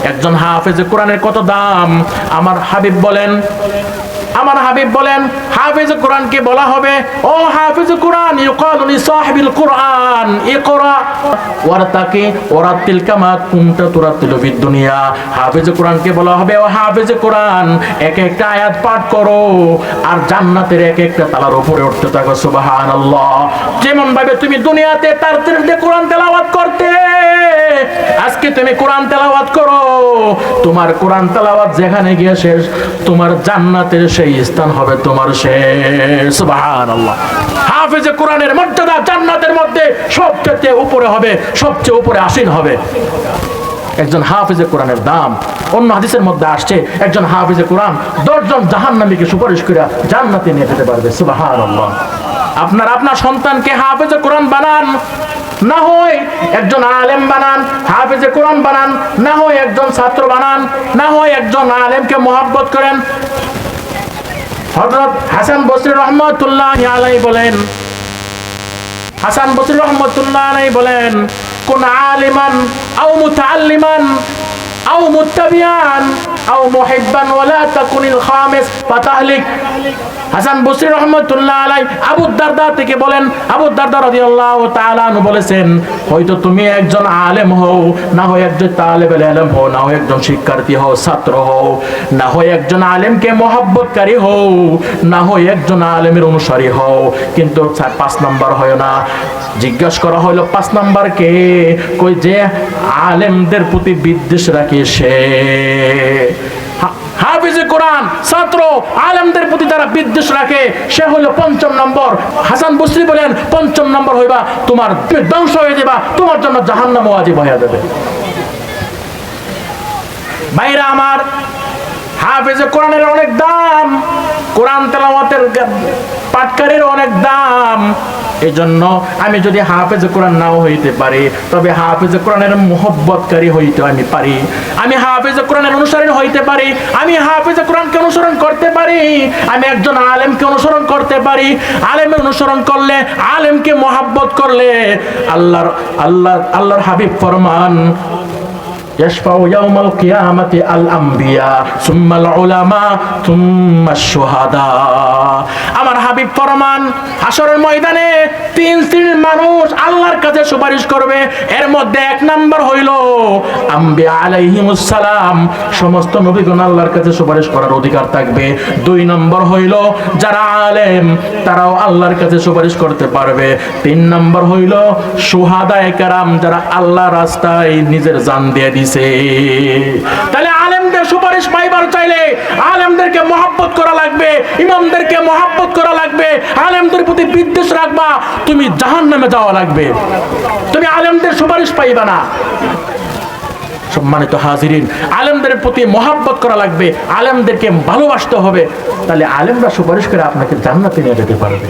একজন হাফেজে কোরআনের কত দাম। আমার হাবিব বলেন হাফেজে কোরআনকে বলা হবে, ও হাফেজে কোরআন, ইউকালু লিসাহিবিল কোরআন ইকরা ওয়ারতাকি ওয়ারাতিল কামা কুনতা তুরাতিলু ফিদ দুনিয়া। হাফেজে কোরআনকে বলা হবে, ও হাফেজে কোরআন, এক একটা আয়াত পাঠ করো আর জান্নাতের এক একটা তালার উপরে উঠতে থাকো। সুবহানাল্লাহ। যেমন ভাবে তুমি দুনিয়াতে তারতিল দিয়ে কোরআন তেলাওয়াত করতে, আজকে তুমি কোরআন তেলাওয়াত করো, তোমার কোরআন তেলাওয়াত যেখানে গিয়ে শেষ, তোমার জান্নাতের সেই স্থান হবে তোমার শেষ। সুবহানাল্লাহ। হাফেজে কোরআনের মর্যাদা জান্নাতের মধ্যে সবচেয়ে উপরে হবে, সবচেয়ে উপরে আসীন হবে। একজন হাফেজে কোরআনের দাম। অন্য হাদিসের মধ্যে আসছে, একজন হাফেজে কোরআন 10 জন জাহান্নামীকে সুপারিশ করে জান্নাতে নিয়ে যেতে পারবে। সুবহানাল্লাহ। আপনার সন্তানকে হাফেজে কোরআন বানান, না হয় একজন আলেম বানান, হাফেজে কোরআন বানান, না হয় একজন ছাত্র বানান, না হয় একজন আলেমকে মহব্বত করেন। হযরত হাসান বসরি রহমাতুল্লাহি আলাইহি বলেন, কোন আলিমান আও মুতাআল্লিমান আও মুত্তাবিআন আও মুহিব্বান ওয়ালা তাকুনিল খামিস ফাতাহলিক। হাসান বসরি রহমাতুল্লাহ আলাইহি আবু দারদা থেকে বলেন, আবু দারদা রাদিয়াল্লাহু তাআলা আনহু বলেছেন, হয়তো তুমি একজন আলেম হও, না হয় একজন তালেবে ইলম হও, না হয় একজন শিক্ষার্থী হও, ছাত্র হও, না হয় একজন আলেমকে মহব্বতকারী হও, না হয় একজন আলেমের অনুসারী হও, কিন্তু 5 নাম্বার হয় না। জিজ্ঞাসা করা হলো 5 নাম্বার কে? কই যে আলেমদের প্রতি বিদ্বেষ রাখে সে। হাফেজে কোরআন ছাত্র আলেমদের প্রতি যারা বিদ্বেষ রাখে সে হলো 5ম নম্বর। হাসান বসরি বলেন, 5ম নম্বর হইবা তোমার ধ্বংস হয়ে যাবা, তোমার জন্য জাহান্নাম ওয়াজিব হয়ে যাবে। ভাইরা আমার, হাফেজে কোরআনের অনেক দাম, কোরআন তেলাওয়াতের পাঠকারীর অনেক দাম। এই জন্য আমি যদি হাফেজে কোরআন নাও হইতে পারি, তবে হাফেজে কোরআনের মুহব্বতকারী হইতে আমি পারি, আমি হাফেজে কোরআনের অনুসরণ হইতে পারি, আমি হাফেজে কোরআনকে অনুসরণ করতে পারি, আমি একজন আলেমকে অনুসরণ করতে পারি। আলেমের অনুসরণ করলে, আলেমকে মুহাব্বত করলে আল্লাহর হাবিব ফরমান, يشفع يوم القيامة الأنبياء ثم العلماء ثم الشهداء। আমার হাবিব ফরমান, হাশরের ময়দানে 3 শ্রেণীর মানুষ আল্লাহর কাছে সুপারিশ করবে। এর মধ্যে 1 নাম্বার হইল আম্বিয়া আলাইহিমুস সালাম, সমস্ত নবীগণ আল্লাহর কাছে সুপারিশ করার অধিকার থাকবে। 2 নম্বর হইল যারা আলেম, তারাও আল্লাহর কাছে সুপারিশ করতে পারবে। 3 নম্বর হইল শুহাদায়ে কেরাম, যারা আল্লাহর রাস্তায় নিজের জান দিয়ে দিছে। তাহলে আলেমদের সুপারিশ পাইবার চাইলে আলেমদেরকে মহব্বত করা লাগবে, ইমামদেরকে মহব্বত করা লাগবে, আলেমদের প্রতি বিদ্বেষ রাখবা, তুমি জাহান্নামে যাওয়া লাগবে, তুমি আলেমদের সুপারিশ পাইবা না। সম্মানিত হাজিরিন, আলেমদের প্রতি মহব্বত করা লাগবে, আলেমদেরকে ভালোবাসতে হবে, তাহলে আলেমরা সুপারিশ করে আপনাকে জান্নাতে নিয়ে যেতে পারবে।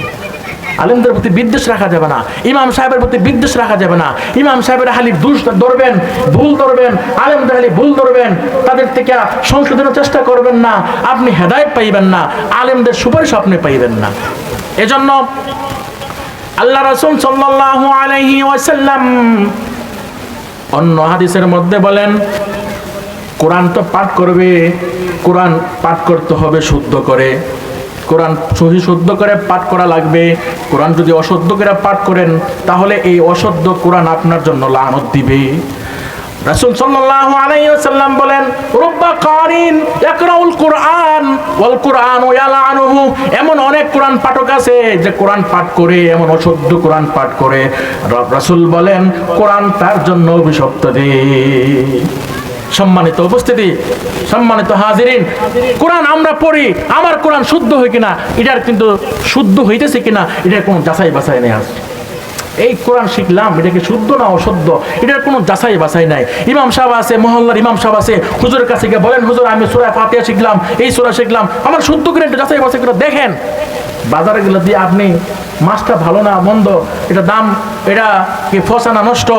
আলেমদের প্রতি বিদ্বেষ রাখা যাবে না, ইমাম সাহেবের প্রতি বিদ্বেষ রাখা যাবে না। ইমাম সাহেবের হালি দোষ ধরবেন, ভুল ধরবেন, আলেমদের হালি ভুল ধরবেন, তাদের থেকে সংশোধনের চেষ্টা করবেন না, আপনি হেদায়েত পাইবেন না, আলেমদের সুপারিশ আপনি পাইবেন না। এজন্য আল্লাহ রাসূল সাল্লাল্লাহু আলাইহি ওয়াসাল্লাম অন্য হাদিসের মধ্যে বলেন, কোরআন তো পাঠ করবে, কোরআন পাঠ করতে হবে শুদ্ধ করে, কোরআন সহি শুদ্ধ করে পাঠ করা লাগবে। কোরআন যদি অশুদ্ধ করে পাঠ করেন, তাহলে এই অশুদ্ধ কোরআন আপনার জন্য লানত দিবে। রাসূল সাল্লাল্লাহু আলাইহি ওয়াসাল্লাম বলেন, রুব্বা কারিন ইয়াকরাউল কুরআন ওয়াল কুরআনু ইয়ালানুহু। এমন অনেক কোরআন পাঠক আছে যে কোরআন পাঠ করে এমন অশুদ্ধ কোরআন পাঠ করে, রাসূল বলেন কোরআন তার জন্য অভিশপ্ত দেয়। সম্মানিত উপস্থিতি, সম্মানিত হাজিরিন, কোরআন আমরা পড়ি, আমার কোরআন শুদ্ধ হয় কিনা, এটার কিন্তু শুদ্ধ হইতেছে কিনা, এটার কোনো যাচাই বাছাই নেই। আছে এই কোরআন শিখলাম, এটা কি শুদ্ধ না অশুদ্ধ, এটার কোনো যাচাই বাছাই নাই। ইমাম সাহেব আছে, মহল্লার ইমাম সাহেব আছে, হুজুরের কাছে গিয়ে বলেন, হুজুর আমি সূরা ফাতিহা শিখলাম, এই সূরা শিখলাম, আমার শুদ্ধ করে একটু যাচাই বাছাই করে দেখেন। বাজারে গেলে দিয়ে আপনি মাছটা ভালো না মন্দ, এটা দাম, এটা কি ফসা না নষ্ট,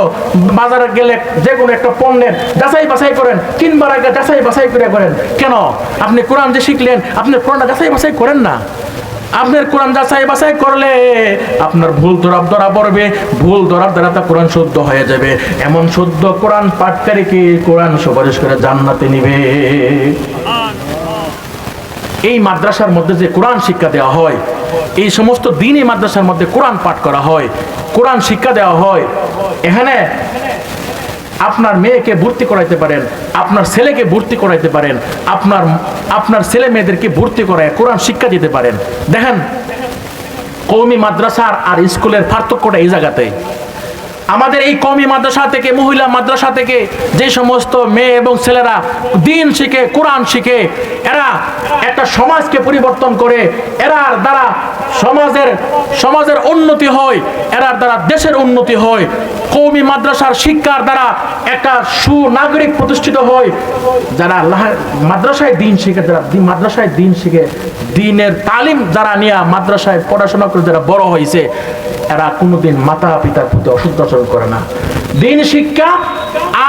বাজারে গেলে যে কোনো একটা পণ্যের যাচাই বাছাই করেন, কিনবার আগে যাচাই বাছাই করে করেন। কেন? আপনি কোরআন যে শিখলেন, আপনি কোরআনটা যাচাই বাছাই করেন না। আপনার কোরআন যাচাই বাছাই করলে আপনার ভুল ধরা পড়বে, ভুল ধরার দ্বারা তা কোরআন শুদ্ধ হয়ে যাবে। এমন শুদ্ধ কোরআন পাঠকারীকে কোরআন সুপারিশ করে জান্নাতে নিবে। এই মাদ্রাসার মধ্যে যে কোরআন শিক্ষা দেওয়া হয়, এই সমস্ত দিন এই মাদ্রাসার মধ্যে কোরআন পাঠ করা হয়, কোরআন শিক্ষা দেওয়া হয়, এখানে আপনার মেয়েকে ভর্তি করাইতে পারেন, আপনার ছেলেকে ভর্তি করাইতে পারেন, আপনার ছেলে মেয়েদেরকে ভর্তি করায় কোরআন শিক্ষা দিতে পারেন। দেখেন কওমি মাদ্রাসার আর স্কুলের পার্থক্যটা এই জায়গাতেই। আমাদের এই কওমি মাদ্রাসা থেকে, মহিলা মাদ্রাসা থেকে যে সমস্ত মেয়ে এবং ছেলেরা দিন শিখে, কোরআন শিখে, এরা একটা সমাজকে পরিবর্তন করে, এরার দ্বারা সমাজের উন্নতি হয়, এরার দ্বারা দেশের উন্নতি হয়। কওমি মাদ্রাসার শিক্ষার দ্বারা একটা সুনাগরিক প্রতিষ্ঠিত হয়। যারা মাদ্রাসায় দিন শিখে, যারা মাদ্রাসায় দিন শিখে, দিনের তালিম যারা নিয়ে মাদ্রাসায় পড়াশোনা করে যারা বড় হয়েছে, এরা কোনোদিন মাতা পিতার প্রতি অসুস্থ আচরণ করে না। দিন শিক্ষা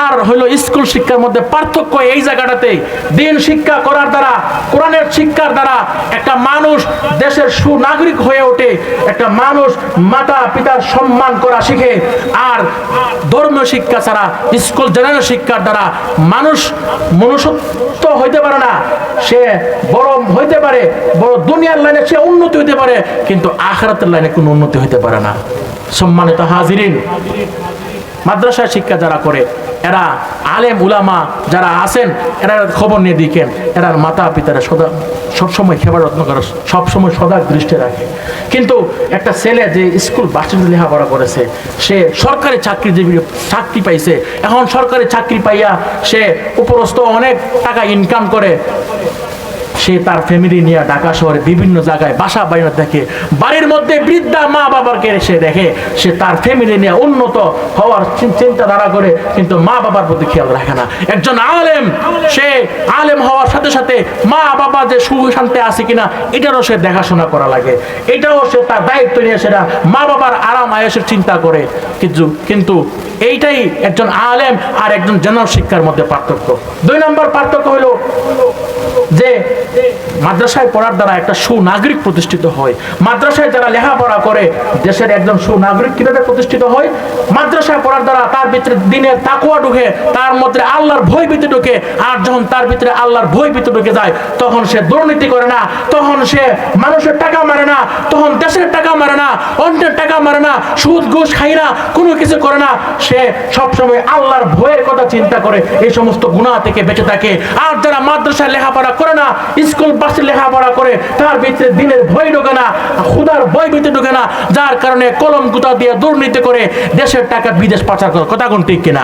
আর হলো স্কুল শিক্ষার মধ্যে পার্থক্য এই জায়গাটাতে। দিন শিক্ষা করার দ্বারা, কোরআনের শিক্ষার দ্বারা একটা মানুষ দেশের সুনাগরিক হয়ে ওঠে, একটা মানুষ মাতা পিতার সম্মান করা শিখে। আর ধর্মীয় শিক্ষা ছাড়া, স্কুল জেনারেল শিক্ষার দ্বারা মানুষ মনুষ্যত্ব হইতে পারে না। সে বড় হইতে পারে, বড় দুনিয়ার লাইনে সে উন্নতি হইতে পারে, কিন্তু আখিরাতের লাইনে কোনো উন্নতি হইতে পারে না। সম্মানিত হাজিরিন, মাদ্রাসা শিক্ষা যারা করে, এরা আলেম উলামা যারা আছেন, এরা খবর নিয়ে দিকেন, এরার মাতা পিতারা সবসময় খেবার যত্ন করে, সবসময় সদা দৃষ্টি রাখে। কিন্তু একটা ছেলে যে স্কুল বাচ্চাদের লেখাপড়া করেছে, সে সরকারি চাকরি পাইছে, এখন সরকারি চাকরি পাইয়া সে উপরস্থ অনেক টাকা ইনকাম করে, সে তার ফ্যামিলি নিয়ে ঢাকা শহরে বিভিন্ন জায়গায় বাসা বাড়ি দেখে, বাড়ির মধ্যে বৃদ্ধা মা বাবাকে সে দেখে, সে তার ফ্যামিলি নিয়ে উন্নত হওয়ার চিন্তাধারা করে, কিন্তু মা বাবার প্রতি খেয়াল রাখে না। একজন আলেম, সে আলেম হওয়ার সাথে সাথে মা বাবা যে সুখ শান্তি আছে কিনা এটারও সে দেখাশোনা করা লাগে, এটাও সে তার দায়িত্ব নিয়ে সেটা মা বাবার আরাম আয়েশের চিন্তা করে। কিন্তু এইটাই একজন আলেম আর একজন জেনারেল শিক্ষার মধ্যে পার্থক্য। 2 নম্বর পার্থক্য হলো যে মাদ্রাসায় পড়ার দ্বারা একটা সুনাগরিক প্রতিষ্ঠিত হয়। মাদ্রাসায় যারা লেখাপড়া করে, দেশের একজন সুনাগরিক কিভাবে প্রতিষ্ঠিত হয়? মাদ্রাসায় পড়ার দ্বারা তার ভিতরে দিনের তাকওয়া ঢুকে, তার মধ্যে আল্লাহর ভয় ভীতি ঢুকে। আর যখন তার ভিতরে আল্লাহর ভয় ভীতি ঢুকে যায়, তখন সে দুর্নীতি করে না, তখন সে মানুষের টাকা মারে না, তখন দেশের টাকা মারে না, অন্যের টাকা মারে না, সুদ ঘুষ খায় না, কোনো কিছু করে না। সে সবসময় আল্লাহর ভয়ের কথা চিন্তা করে এই সমস্ত গুনাহ থেকে বেঁচে থাকে। আর যারা মাদ্রাসায় লেখাপড়া করে না, স্কুল বাসে লেখাপড়া করে, তার ভিতরে দিনের ভয় ঢোকে না, খুদার ভয় ভিতরে ঢোকে না, যার কারণে কলম গুতা দিয়ে দুর্নীতি করে দেশের টাকা বিদেশ পাচার করে। কথা কোন ঠিক কিনা?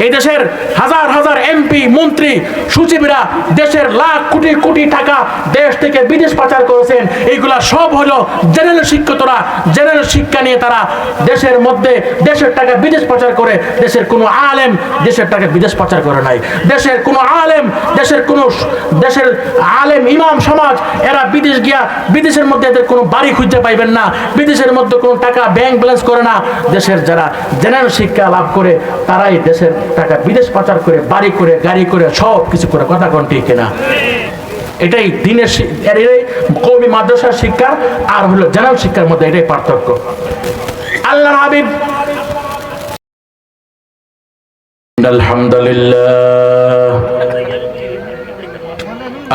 এই দেশের হাজার হাজার এমপি মন্ত্রী সচিবরা দেশের লাখ কোটি কোটি টাকা দেশ থেকে বিদেশ পাচার করেছেন। এইগুলা সব হলো জেনারেল শিক্ষিতরা, জেনারেল শিক্ষা নিয়ে তারা দেশের মধ্যে দেশের টাকা বিদেশ পাচার করে। দেশের কোনো আলেম দেশের টাকা বিদেশ পাচার করে নাই। দেশের কোনো আলেম, দেশের আলেম ইমাম সমাজ এরা বিদেশ গিয়া বিদেশের মধ্যে এদের কোনো বাড়ি খুঁজতে পাইবেন না, বিদেশের মধ্যে কোনো টাকা ব্যাংক ব্যালেন্স করে না। দেশের যারা জেনারেল শিক্ষা লাভ করে তারাই দেশের টাকা বিদেশ পাচার করে, বাড়ি করে, গাড়ি করে, সব কিছু করে। কথা কোন ঠিক কিনা? এটাই দিনের কওমি মাদ্রাসার শিক্ষা আর হলো জেনারেল শিক্ষার মধ্যে এটাই পার্থক্য। আল্লাহর হাবিব আলহামদুলিল্লাহ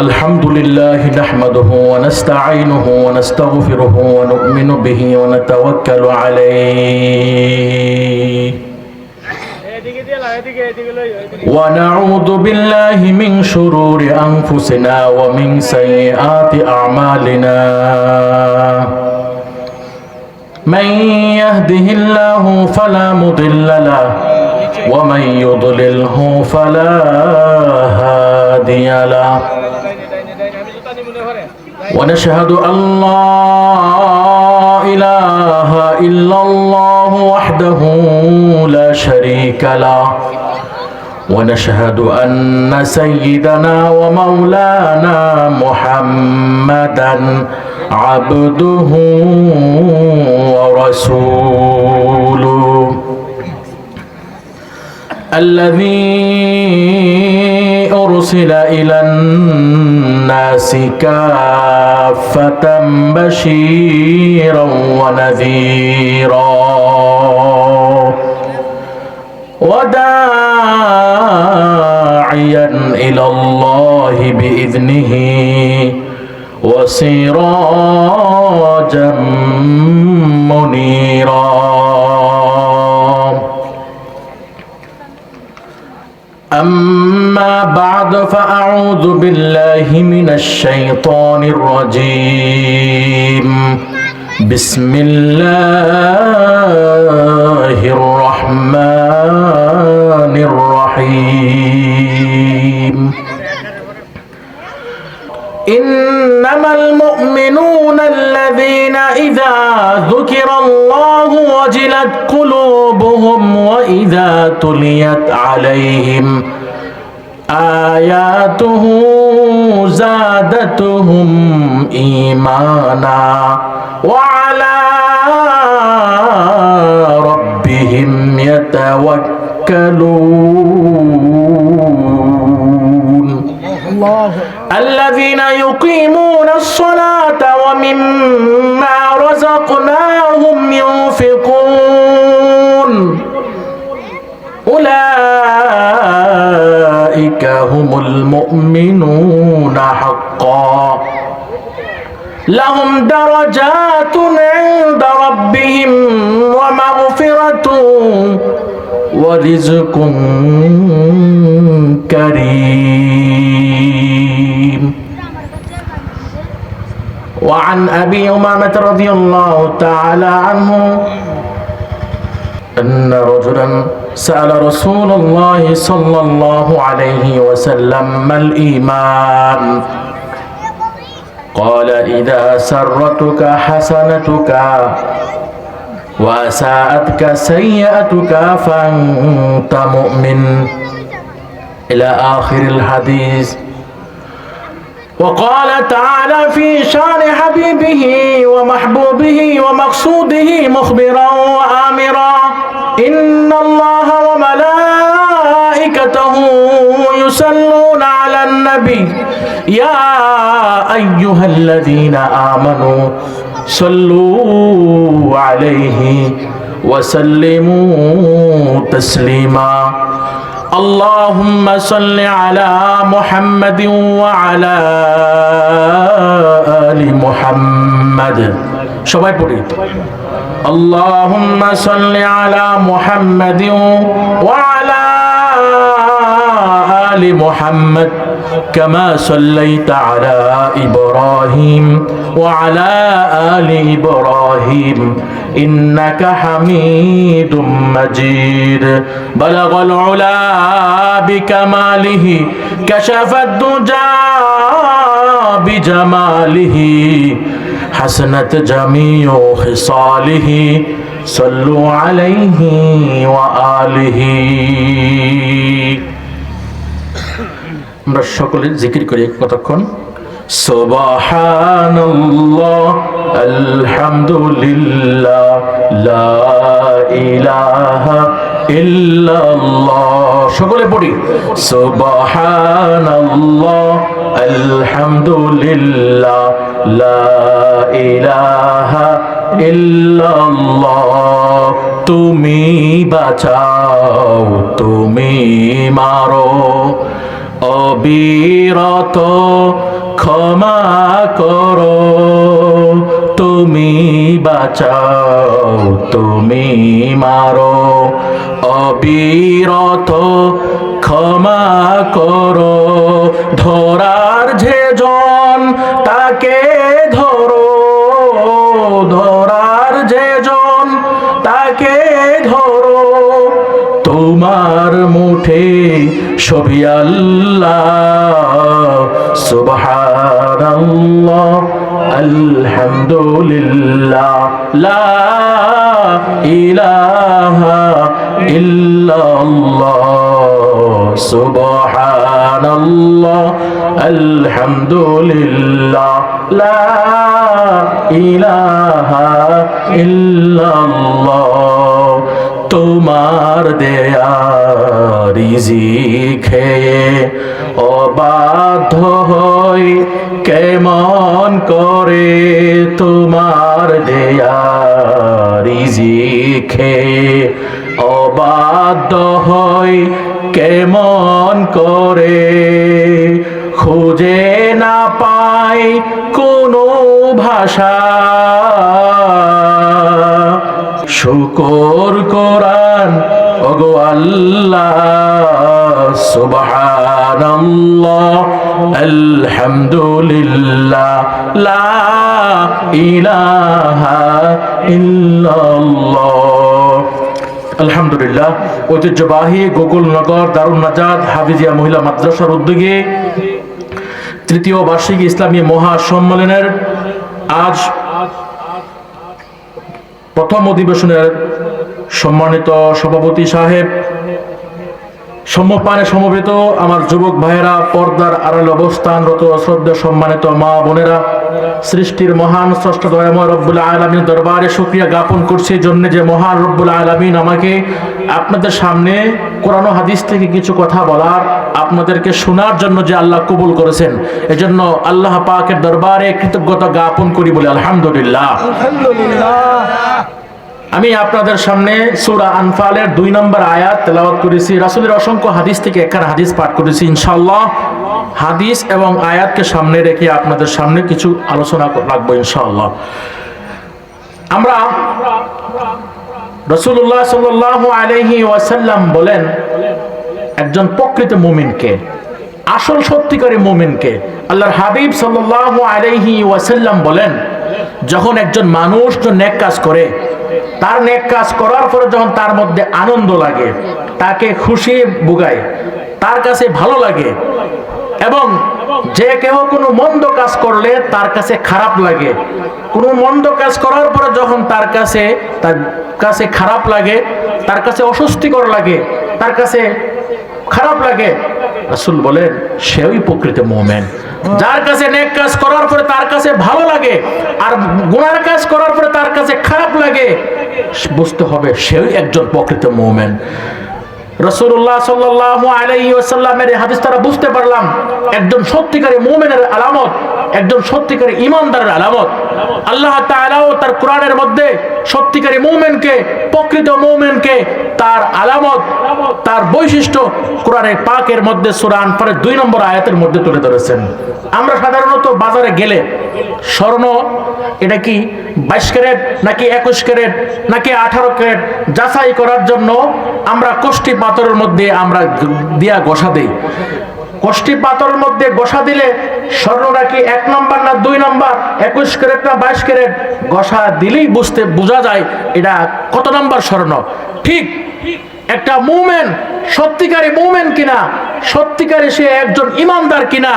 আলহামদুলিল্লাহ নাহমাদুহু ওয়া নাস্তাঈনুহু ওয়া নাস্তাগফিরুহু ওয়া নু'মিনু বিহি ওয়া নাতাওয়াক্কালু আলাইহি ونعوذ بالله من شرور أنفسنا ومن سيئات أعمالنا من يهده الله فلا مضل له ومن يضلله فلا هادي له ونشهد أن لا إله إلا الله وحده لا شريك له ونشهد أن سيدنا ومولانا محمدا عبده ورسوله الذي أرسل إلى الناس كافة كافة بشيرا ونذيرا وداعيا إلى الله بإذنه وسراجا منيرا. أما بعد فأعوذ بالله من الشيطان الرجيم. بسم الله الرحمن الرحيم. إنما المؤمنون الذين إذا ذكر الله وجلت قلوبهم وإذا تليت عليهم آياته زادتهم إيمانا وعلى ربهم يتوكلون. الذين يقيمون الصلاة ومما رزقناهم ينفقون أولئك هم المؤمنون حقا لهم درجات عند ربهم ومغفرة ورزق كريم. وعن أبي أمامة رضي الله تعالى عنه أن رجلا سأل رسول الله صلى الله عليه وسلم ما الإيمان؟ قال إذا سرتك حسنتك وأساءتك سيئتك فأنت مؤمن إلى آخر الحديث. وقال تعالى في شان حبيبه ومحبوبه ومقصوده مخبرا وآمرا إن الله وملائكته يصلون على النبي يا أيها الذين آمنوا صلوا عليه وسلموا تسليما. اللهم صل على محمد وعلى آل محمد. সবাই পড়ি اللهم صل على محمد وعلى آل محمد كما صليت على إبراهيم وعلى آل إبراهيم إنك حميد مجيد. بلغ العلا بكماله كشف الدجى بجماله حسنت جميع خصاله صلوا عليه وآله. আমরা সকলে জিকির করি কতক্ষণ সুবহানাল্লাহ আলহামদুলিল্লাহ লা ইলাহা ইল্লাল্লাহ। সকলে পড়ি সুবহানাল্লাহ আলহামদুলিল্লাহ লা ইলাহা ইল্লাল্লাহ। তুমি বাঁচাও তুমি মারো অবিরত ক্ষমা করো। তুমি বাঁচাও তুমি মারো অবিরত ক্ষমা করো। ধরার যেজন তাকে ধরো ধরার যেজন তাকে ধরো। তোমার মুঠে সবই আল্লাহ সুবহানাল্লাহ আলহামদুলিল্লাহ লা ইলাহা ইল্লাল্লাহ সুবহানাল্লাহ আলহামদুলিল্লাহ লা ইলাহা ইল্লাল্লাহ। তোমার দেয়া রিজিক খেয়ে অবাধ্য হই কেমন করে তোমার দেয়া রিজিকে, অবাধ্য হয় কেমন করে, খুঁজে না পাই কোনো ভাষা, শুকর কোরআন ওগো আল্লাহ, সুবহানাল্লাহ, আলহামদুলিল্লাহ, লা ইলাহা ইল্লাল্লাহ। আলহামদুলিল্লাহ, ঐতিহ্যবাহী গোকুলনগর দারুন নাজাত হাফিজিয়া মহিলা মাদ্রাসার উদ্যোগে তৃতীয় বার্ষিক ইসলামী মহাসম্মেলনের আজ প্রথম অধিবেশনের সম্মানিত সভাপতি সাহেব, সম্মুখপানে সমবেত আমার যুবক ভাইয়েরা, পর্দার আড়ালে অবস্থানরত শ্রদ্ধা সম্মানিত মা বোনেরা, সৃষ্টির মহান স্রষ্টা দয়াময় রব্বুল আলামিনের দরবারে শুকরিয়া জ্ঞাপন করছি এই জন্য যে মহান রব্বুল আলামিন আমাকে আপনাদের সামনে কোরআন ও হাদিস থেকে কিছু কথা বলার, আপনাদেরকে শোনার জন্য যে আল্লাহ কবুল করেছেন, এজন্য আল্লাহ পাকের দরবারে কৃতজ্ঞতা জ্ঞাপন করি বলে আলহামদুলিল্লাহ। আমি আপনাদের সামনে সূরা আনফালের 2 নম্বর আয়াত তেলাওয়াত করেছি, রাসূলের অসংখ্য হাদিস থেকে একখানা হাদিস পাঠ করেছি। ইনশাআল্লাহ হাদিস এবং আয়াতকে সামনে রেখে আপনাদের সামনে কিছু আলোচনা রাখবো ইনশাআল্লাহ। আমরা রাসূলুল্লাহ সাল্লাল্লাহু আলাইহি ওয়াসাল্লাম বলেন, একজন প্রকৃত মুমিনকে, আসল সত্যিকারের মুমিনকে আল্লাহর হাবিব সাল্লাল্লাহু আলাইহি ওয়াসাল্লাম বলেন, যখন একজন মানুষ নেক কাজ করে, তার নেক কাজ করার পরে যখন তার মধ্যে আনন্দ লাগে, তাকে খুশি বুগায়, তার কাছে ভালো লাগে, এবং যে কেউ কোনো মন্দ কাজ করলে তার কাছে খারাপ লাগে, কোনো মন্দ কাজ করার পরে যখন তার কাছে খারাপ লাগে, তার কাছে অস্বস্তিকর লাগে, তার কাছে খারাপ লাগে, রাসূল বলেন সেই প্রকৃত মুমিন। যার কাছে নেক কাজ করার পরে তার কাছে ভালো লাগে আর গুনার কাজ করার পরে তার কাছে খারাপ লাগে, বুঝতে হবে সেই একজন প্রকৃত মুমিন। রাসূলুল্লাহ সাল্লাল্লাহু আলাইহি ওয়াসাল্লামের এই হাদিস দ্বারা বুঝতে পারলাম একজন সত্যিকারের মুমিনের আলামত, একজন সত্যিকারের ঈমানদারের আলামত। আল্লাহ তাআলাও তার কোরআনের মধ্যে সত্যিকারের মুমিনকে, প্রকৃত মুমিনকে, তার আলামত, তার বৈশিষ্ট্য কোরআনের পাকের মধ্যে সূরা আনফালের 2 নম্বর আয়াতের মধ্যে তুলে ধরেছেন। আমরা সাধারণত বাজারে গেলে স্বর্ণ এটা কি 22 ক্যারেট নাকি 21 ক্যারেট নাকি 18 ক্যারেট যাচাই করার জন্য আমরা কষ্টি পাথরের মধ্যে আমরা দিয়া ঘষা দেই। কষ্টি পাথরের মধ্যে ঘষা দিলে স্বর্ণটা কি 1 নম্বর না 2 নম্বর, 21 ক্যারেট না 22 ক্যারেট, ঘষা দিলেই বোঝা যায় এটা কত নম্বর স্বর্ণ। ঠিক একটা মুমিন সত্যিকারী মুমিন কিনা, সত্যিকারী সে একজন ঈমানদার কিনা,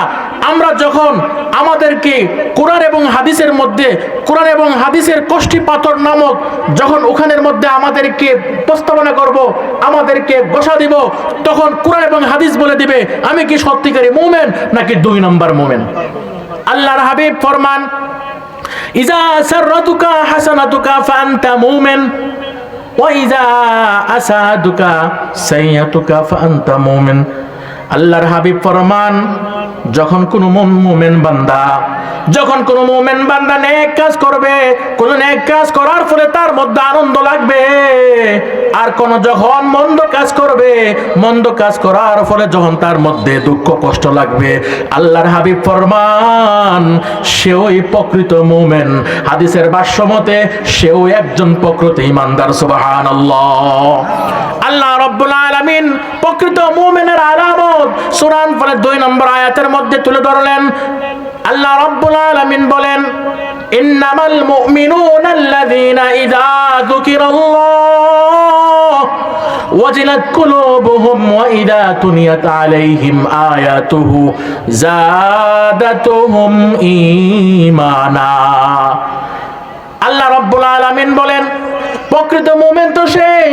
আমরা যখন আমাদেরকে কোরআন এবং হাদিসের মধ্যে, কোরআন এবং হাদিসের কষ্টি পাথর নামক যখন ওখানের মধ্যে আমাদেরকে প্রস্তাবনা করব, আমাদেরকে ঘোষা দিব, তখন কোরআন এবং হাদিস বলে দিবে আমি কি সত্যিকারী মুমিন নাকি 2 নম্বর মুমিন। আল্লাহর হাবিব ফরমান, ইজা সাররাতুকা হাসানাতুকা ফাআনতা মুমিন ওয়া ইজা আসাদুকা সাইয়াতুকা ফাআনতা মুমিন। আল্লাহর হাবিব ফরমান, যখন কোন মুমিন বান্দা, যখন কোন মুমিন বান্দা নেক কাজ করবে, কোন নেক কাজ করার ফলে তার মধ্যে আনন্দ লাগবে, আর কোন যখন মন্দ কাজ করবে, মন্দ কাজ করার ফলে যখন তার মধ্যে দুঃখ কষ্ট লাগবে, আল্লাহর হাবিব ফরমান সেওই প্রকৃত মুমিন। হাদিসের ভাষ্য মতে সেও একজন প্রকৃত ঈমানদার। সুবহানাল্লাহ। আল্লাহ রাব্বুল আলামিন প্রকৃত মুমিনের আলামত সূরা আনফালের 2 নম্বর আয়াতের মধ্যে তুলে ধরলেন। আল্লাহ রাব্বুল আলামিন বলেন, ইন্নামাল মুমিনুনা আল্লাযীনা ইযা যুকিরাল্লাহ ওয়াজিলাত কুলুবুহুম ওয়া ইযা তুলিয়াত আলাইহিম আয়াতুহু যাদাতুহুম ঈমানা। আল্লাহ রাব্বুল আলামিন বলেন, প্রকৃত মুমিন তো সেই,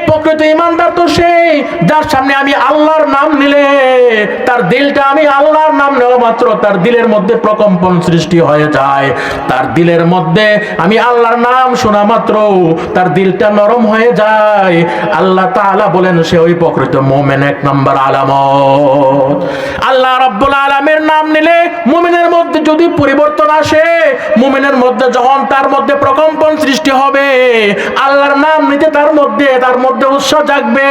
প্রকৃত ঈমানদার তো সেই যার সামনে আমি আল্লাহর নাম নিলে তার দিলটা, আমি আল্লাহর নাম নেওয়া মাত্র তার দিলের মধ্যে প্রকম্পন সৃষ্টি হয়ে যায়, তার দিলের মধ্যে আমি আল্লাহর নাম শোনা মাত্র তার দিলটা নরম হয়ে যায়। আল্লাহ তাআলা বলেন সে ওই প্রকৃত মুমিন 1 নম্বর আলামত। আল্লাহ রাব্বুল আলামিনের নাম নিলে মুমিনের মধ্যে যদি পরিবর্তন আসে, মুমিনের মধ্যে যখন তার মধ্যে প্রকম্পন সৃষ্টি হবে, আল্লাহর নাম নিতে তার মধ্যে উৎসাহ জাগবে,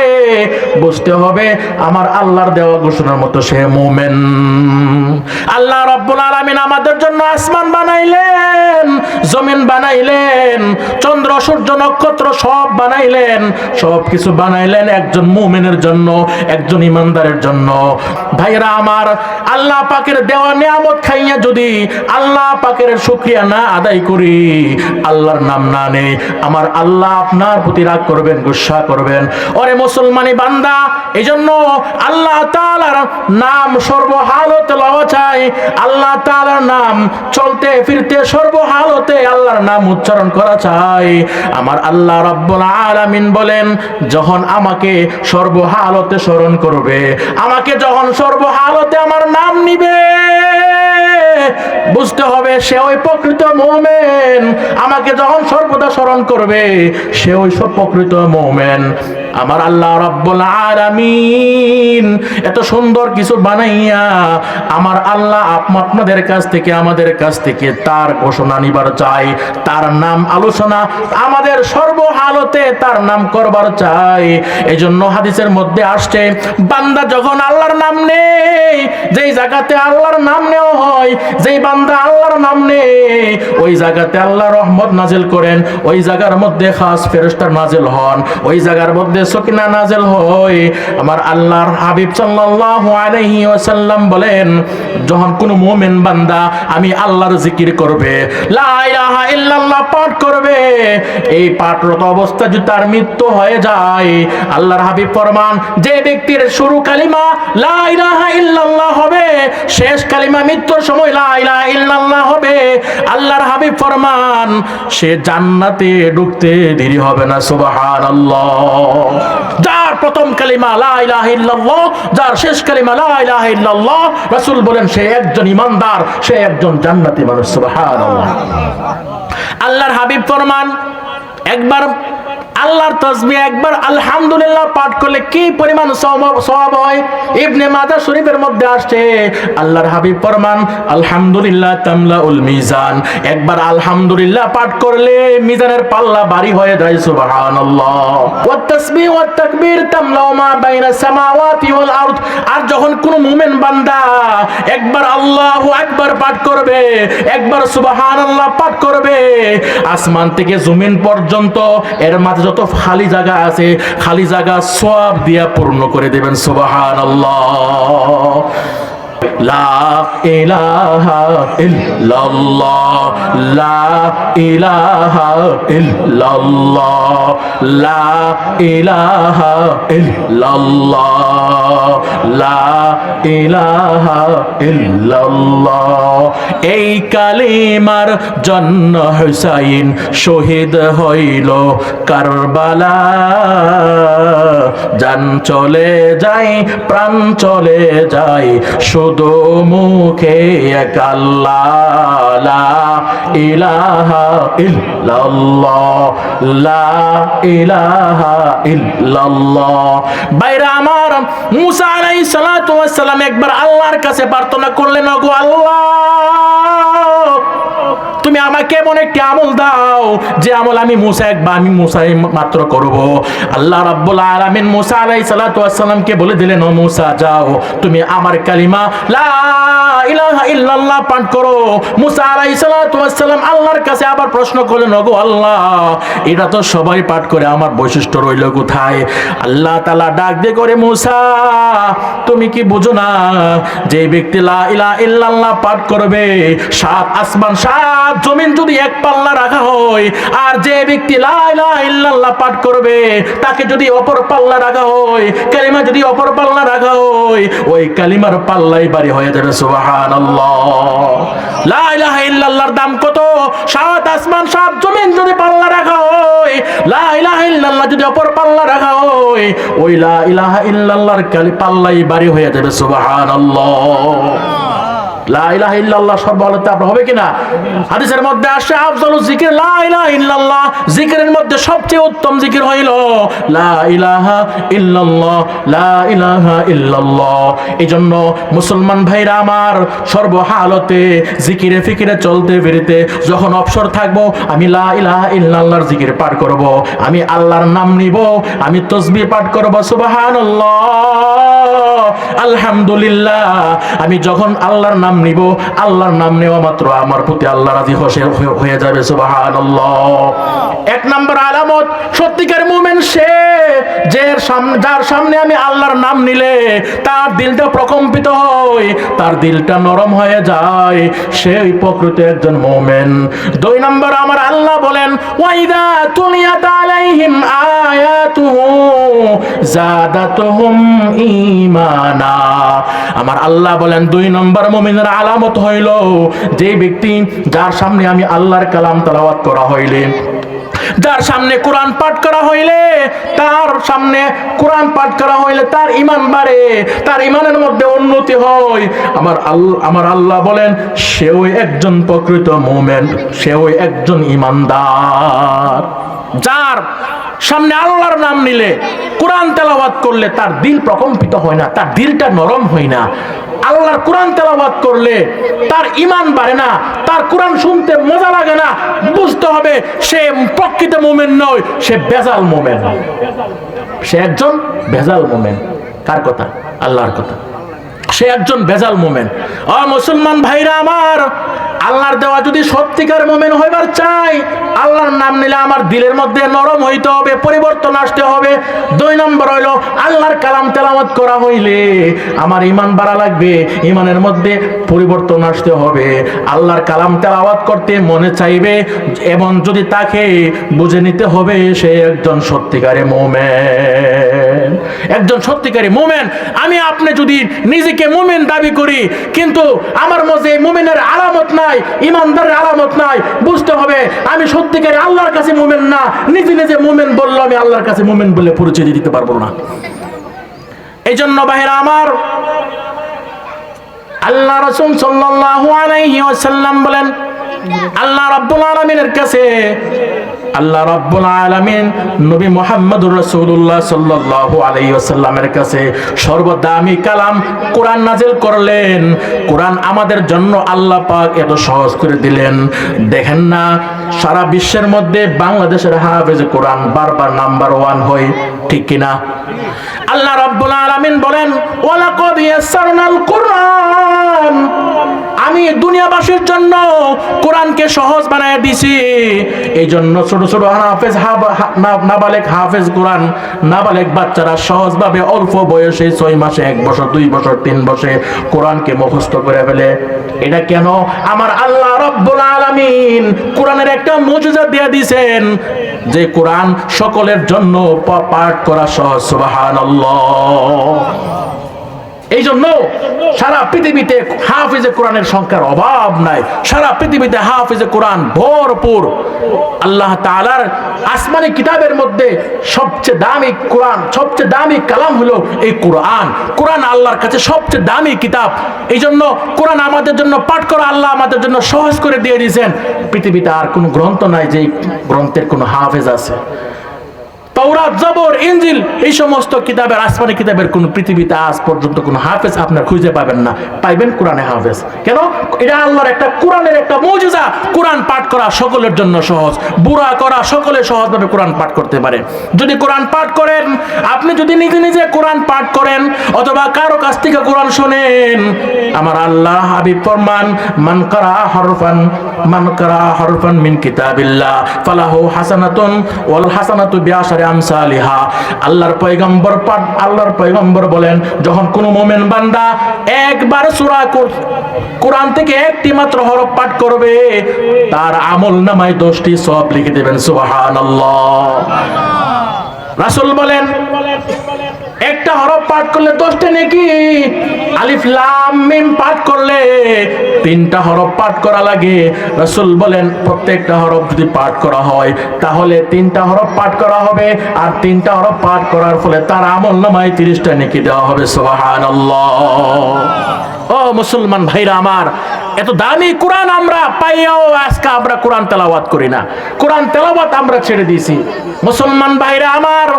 বুঝতে হবে আমার আল্লাহর দেওয়া ঘোষণার মতো সে মুমিন। আল্লাহ রাব্বুল আলামিন আমাদের জন্য আসমান বানাইলেন, জমিন বানাইলেন, চন্দ্র সূর্য নক্ষত্র সব বানাইলেন, সব কিছু বানাইলেন একজন মুমিনের জন্য, একজন ইমানদারের জন্য। ভাইরা আমার, আল্লাহ পাকের দেওয়া নিয়ামত খাইয়া যদি আল্লাহ পাকের শুকরিয়া না আদায় করি, আল্লাহর নাম না নেই, আমার আল্লাহ আপনার প্রতি রাগ করবেন, গুসা করবেন। ওরে মুসলমানি বান্দা, এজন্য আল্লাহ তাআলার নাম সর্বহালতে লওয়া চাই। আল্লাহ তাআলার নাম চলতে ফিরতে সর্বহালতে আল্লাহর নাম উচ্চারণ করা চাই। আমার আল্লাহ রাব্বুল আলামিন বলেন, যখন আমাকে সর্বহালতে স্মরণ করবে, আমাকে যখন সর্বহালতে আমার নাম নিবে, বুঝতে হবে সে ওই প্রকৃত মুমিন। আমাকে যখন সর্বদা স্মরণ করবে, সে ওই সব প্রকৃত মুমিন। আমার আল্লাহ রাব্বুল আলামিন এত সুন্দর কিছু বানাইয়া আমার আল্লাহ আপনাদের কাছ থেকে, আমাদের কাছ থেকে তার ঘোষণা নিবার চাই, তার নাম আলোচনা আমাদের সর্বহালতে তার নাম করবার চাই। এজন্য হাদিসের মধ্যে আসছে, বান্দা যখন আল্লাহর নাম নেই, যেই জায়গাতে আল্লাহর নাম নেওয়া হয়, যেই বান্দা আল্লাহর নাম নেই, ওই জায়গাতে আল্লাহ রহমত নাজিল করেন, ওই জায়গার মধ্যে খাস ফেরেশতা নাজিল হন, ওই জায়গার মধ্যে সকিনা নাজিল হয়। আমার আল্লাহর হাবিব সাল্লাল্লাহু আলাইহি ওয়াসাল্লাম বলেন, যখন কোন মুমিন বান্দা আমি আল্লাহর জিকির করবে, লা ইলাহা ইল্লাল্লাহ পাঠ করবে, এই পাঠরত অবস্থা যদি তার মৃত্যু হয়ে যায়, আল্লাহর হাবিব ফরমান, যে ব্যক্তির শুরু কালিমা লা ইলাহা ইল্লাল্লাহ হবে, শেষ কালিমা মৃত্যুর সময় লা ইলাহা ইল্লাল্লাহ হবে, আল্লাহর হাবিব ফরমান সে জান্নাতে ঢুকতে দেরি হবে না। সুবহানাল্লাহ। যার প্রথম কালিমা লা ইলাহা ইল্লাল্লাহ, যার শেষ কালিমা লা ইলাহা ইল্লাল্লাহ, রাসূল বলেন সে একজন ইমানদার, সে একজন জান্নাতি মানুষ। সুবহানাল্লাহ। আল্লাহর হাবিব ফরমান, একবার আল্লাহর তাসবিহ, একবার আলহামদুলিল্লাহ পাঠ করলে কি পরিমাণ সওয়াব হয়। ইবনে মাজাহ শরীফের মধ্যে আসছে, আল্লাহর হাবিব ফরমান, আলহামদুলিল্লাহ তামলাউল মিজান, একবার আলহামদুলিল্লাহ পাঠ করলে মিজানের পাল্লা ভারী হয়ে যায়। সুবহানাল্লাহ। ওয়াত তাসবিহ ওয়াত তাকবীর তামলাউ মা বাইনা সামাওয়াতি ওয়াল আরদ। আর যখন কোন মুমিন বান্দা একবার আল্লাহু আকবার পাঠ করবে, একবার সুবহানাল্লাহ পাঠ করবে, আসমান থেকে জমিন পর্যন্ত এর মাঝে যত খালি জায়গা আছে, খালি জায়গা সওয়াব দিয়া পূর্ণ করে দেবেন। সুবহানাল্লাহ। লা ইলাহা ইল্লাল্লাহ, লা ইলাহা ইল্লাল্লাহ, লা ইলাহা ইল্লাল্লাহ, লা ইলাহা ইল্লাল্লাহ। এই কালিমার জন্য হুসাইন শহীদ হইল কারবালা, জান চলে যায়, প্রাণ চলে যায়, শুধু মুখে এক আল্লাহ, লা ইলাহা ইল্লাল্লাহ, লা ইলাহা ইল্লাল্লাহ। বাইরা আমার, মুসা আলাইহিস সালাতু ওয়াস সালাম একবার আল্লাহর কাছে প্রার্থনা করলেন, ওগো আল্লাহ, তুমি আমাকে এমন একটি আমল দাও যে আমল আমি মুসাই মাত্র করব। আল্লাহ রাব্বুল আলামিন মুসা আলাইহিস সালাতু ওয়াস সালামকে বলে দিলেন, ও মুসা যাও, তুমি আমার কালিমা লা ইলাহা ইল্লাল্লাহ পাঠ করো। মুসা আলাইহিস সালাতু ওয়াস সালাম আল্লাহর কাছে আবার প্রশ্ন করলেন, ওগো আল্লাহ, এটা তো সবাই পাঠ করে, আমার বৈশিষ্ট্য রইল কোথায়? আল্লাহ তাআলা ডাক দিয়ে করে, মুসা তুমি কি বুঝো না, যে ব্যক্তি লা ইলাহা ইল্লাল্লাহ পাঠ করবে, সাত আসমান সাত জমিন যদি এক পাল্লা রাখা হয়, আর যে ব্যক্তি লা ইলাহা ইল্লাল্লাহ পাঠ করবে তাকে যদি অপর পাল্লা রাখা হয়, কালিমা যদি অপর পাল্লা রাখা হয়, ওই কালিমার পাল্লাই ভারী হয়ে যাবে। সুবহানাল্লাহ। লা ইলাহা ইল্লাল্লাহর দাম কত? সাত আসমান সাত জমিন যদি পাল্লা রাখা হয়, লা ইলাহা ইল্লাল্লাহ যদি অপর পাল্লা রাখা হয়, ওই লা ইলাহা ইল্লাল্লাহর পাল্লাই ভারী হয়ে যাবে। সুবহানাল্লাহ। লা ইলাহা ইল্লাল্লাহ সর্বহালতে আপনার হবে কিনা? হাদিসের মধ্যে আসে আফজালুজ জিকির লা ইলাহা ইল্লাল্লাহ, জিকিরের মধ্যে সবচেয়ে উত্তম জিকির হইল লা ইলাহা ইল্লাল্লাহ, লা ইলাহা ইল্লাল্লাহ। এজন্য মুসলমান ভাইরা আমার, সর্বহালতে জিকিরে ফিকিরে চলতে ফিরতে যখন অবসর থাকবো, আমি লা ইলাহা ইল্লাল্লাহর জিকির পাঠ করব, আমি আল্লাহর নাম নিব, আমি তাসবিহ পাঠ করব সুবহানাল্লাহ আলহামদুলিল্লাহ। আমি যখন আল্লাহর নাম নিব, আল্লাহর নাম নেওয়া মাত্র আমার প্রতি আল্লাহ রাজি হয়ে যাবে সুবহানাল্লাহ। এক নম্বর আলামত সত্যিকার মুমিন সে, যার সামনে আমি আল্লাহর নাম নিলে তার দিলটা প্রকম্পিত হয়, তার দিলটা নরম হয়ে যায়, সেই প্রকৃত একজন মুমিন। দুই নম্বর আমার আল্লাহ বলেন ওয়াইদা তুলিয়াত আলাইহিম আয়াতুহু জাদাতুহুম ঈমানা। আমার আল্লাহ বলেন দুই নম্বর মুমিনের আলামত হইল যে ব্যক্তি যার সামনে আমি আল্লাহর কালাম তেলাওয়াত করা হইলে, যার সামনে কোরআন পাঠ করা হইলে, তার সামনে কোরআন পাঠ করা হইলে তার ঈমান বাড়ে, তার ঈমানের মধ্যে উন্নতি হয়। আমার আল্লাহ বলেন সেও একজন প্রকৃত মুমিন, সেও একজন ঈমানদার। যার সামনে আল্লাহর নাম নিলে, কোরআন তেলাওয়াত করলে তার দিল প্রকম্পিত হয় না, তার দিলটা নরম হয় না। আল্লাহর কোরআন তেলাওয়াত করলে তার ঈমান বাড়ে না, তার কোরআন শুনতে মজা লাগে না। বুঝতে হবে সে প্রকৃত মুমিন নয়, সে বেজাল মুমিন, সে একজন বেজাল মুমিন। কার কথা? আল্লাহর কথা। সে একজন বেজাল মুমিন। ও মুসলমান ভাইরা আমার, আল্লাহর দেওয়া যদি সত্যিকার মুমিন হইবার চাই, আল্লাহর নাম নিলে আমার দিলের মধ্যে নরম হইতে হবে, পরিবর্তন আসতে হবে। দুই নম্বর হইল আল্লাহর কালাম তেলাওয়াত করা হইলে আমার ঈমান বাড়া লাগবে, ঈমানের মধ্যে পরিবর্তন আসতে হবে। আল্লাহর কালাম তেলাওয়াত করতে মনে চাইবে এবং যদি তাকে বুঝে নিতে হবে সে একজন সত্যিকারে মুমিন, একজন সত্যিকারে মুমিন। আমি আপনি যদি নিজেকে মুমিন দাবি করি কিন্তু আমার মধ্যে মুমিনের আলামত নাই, ঈমানদারের আলামত নাই, বুঝতে হবে আমি সত্যিকারে আল্লাহর কাছে মুমিন না। নিজে নিজে মুমিন বললো আমি আল্লাহর কাছে মুমিন বলে পরিচয় দিতে পারবো না। এই জন্য ভাইরা আমার, আল্লাহ রাসূল সাল্লাল্লাহু আলাইহি ওয়াসাল্লাম বলেন আল্লাহ রাব্বুল আলামিনের কাছে, আল্লাহ রাব্বুল আলামিন নবী মুহাম্মদুর রাসূলুল্লাহ সাল্লাল্লাহু আলাইহি ওয়াসাল্লামের কাছে সর্বদামি কালাম কোরআন নাযিল করলেন। কোরআন আমাদের জন্য আল্লাহ পাক এত সহজ করে দিলেন। দেখেন না সারা বিশ্বের মধ্যে বাংলাদেশের হাফেজ কোরআন বারবার নাম্বার 1 হয়, ঠিক কিনা? আল্লাহ রাব্বুল আলামিন বলেন ওয়ালাকাদ ইয়াসসারনাল কুরআন, আমি দুনিয়াবাসীর জন্য কোরআনকে সহজ বানায় দিছি। এই জন্য ছোট ছোট হাফেজ নাবালেক হাফেজ কোরআন নাবালেক বাচ্চারা সহজভাবে অল্প বয়সে 6 মাসে 1 বছর 2 বছর 3 বছরে কোরআনকে মুখস্থ করে ফেলে। এটা কেন? আমার আল্লাহ রাব্বুল আলামিন কোরআনের একটা মুজিজা দিয়ে দিয়েছেন যে কোরআন সকলের জন্য পাঠ করা সহজ। সুবহানাল্লাহ। এই জন্য সারা পৃথিবীতে হাফেজে কোরআনের সংখ্যার অভাব নাই, সারা পৃথিবীতে হাফেজে কোরআন ভরপুর। আল্লাহ তাআলার আসমানি কিতাবের মধ্যে সবচেয়ে দামি কোরআন, সবচেয়ে দামি কালাম হলো এই কোরআন। কোরআন আল্লাহর কাছে সবচেয়ে দামি কিতাব। এই জন্য কোরআন আমাদের জন্য পাঠ করা আল্লাহ আমাদের জন্য সহজ করে দিয়ে দিয়েছেন। পৃথিবীতে আর কোনো গ্রন্থ নাই যে গ্রন্থের কোনো হাফেজ আছে। তাওরাত, জবর, ইনজিল এই সমস্ত কিতাবের, আসমানি কিতাবের কোন পৃথিবীতে আজ পর্যন্ত কোন হাফেজ আপনার খুঁজে পাবেন না। পাইবেন কোরআনে হাফেজ। কেন? এটা আল্লাহর একটা কোরআনের একটা মুজিজা। কোরআন পাঠ করা সকলের জন্য সহজ, বুড়া করা সকলে সহজভাবে কোরআন পাঠ করতে পারে। যদি কোরআন পাঠ করেন, আপনি যদি নিজে নিজে কোরআন পাঠ করেন অথবা কারো কাছ থেকে কোরআন শোনেন, আমার আল্লাহ হাবিব ফরমান মান কারা হরফান মিন কিতাবিল্লাহ ফালাহু হাসানাতুন ওয়াল হাসানাতু বিআশরি আমসালিহা। আল্লাহর পয়গম্বর বলেন যখন কোন মুমিন বান্দা একবার সূরা কোরআন থেকে একটি মাত্র হরফ পাঠ করবে তার আমলনামায় 10টি সওয়াব লিখে দেবেন। সুবহানাল্লাহ। রাসূল বলেন একটা হরফ পাঠ করলে 10টা নেকি, আলিফ লাম মিম পাঠ করলে 3টা হরফ পাঠ করা লাগে। রাসূল বলেন প্রত্যেকটা হরফ যদি পাঠ করা হয় তাহলে 3টা হরফ পাঠ করা হবে, আর 3টা হরফ পাঠ করার ফলে তার আমলনামায় 30টা নেকি দেওয়া হবে। সুবহানাল্লাহ। ও মুসলমান ভাইরা আমার, এত দামি কোরআন আমরা পাইয়াও আজকে আমরা কোরআন তেলাওয়াত করি না, কোরআন তেলাওয়াত আমরা ছেড়ে দিয়েছি। মুসলমান ভাইরা আমার,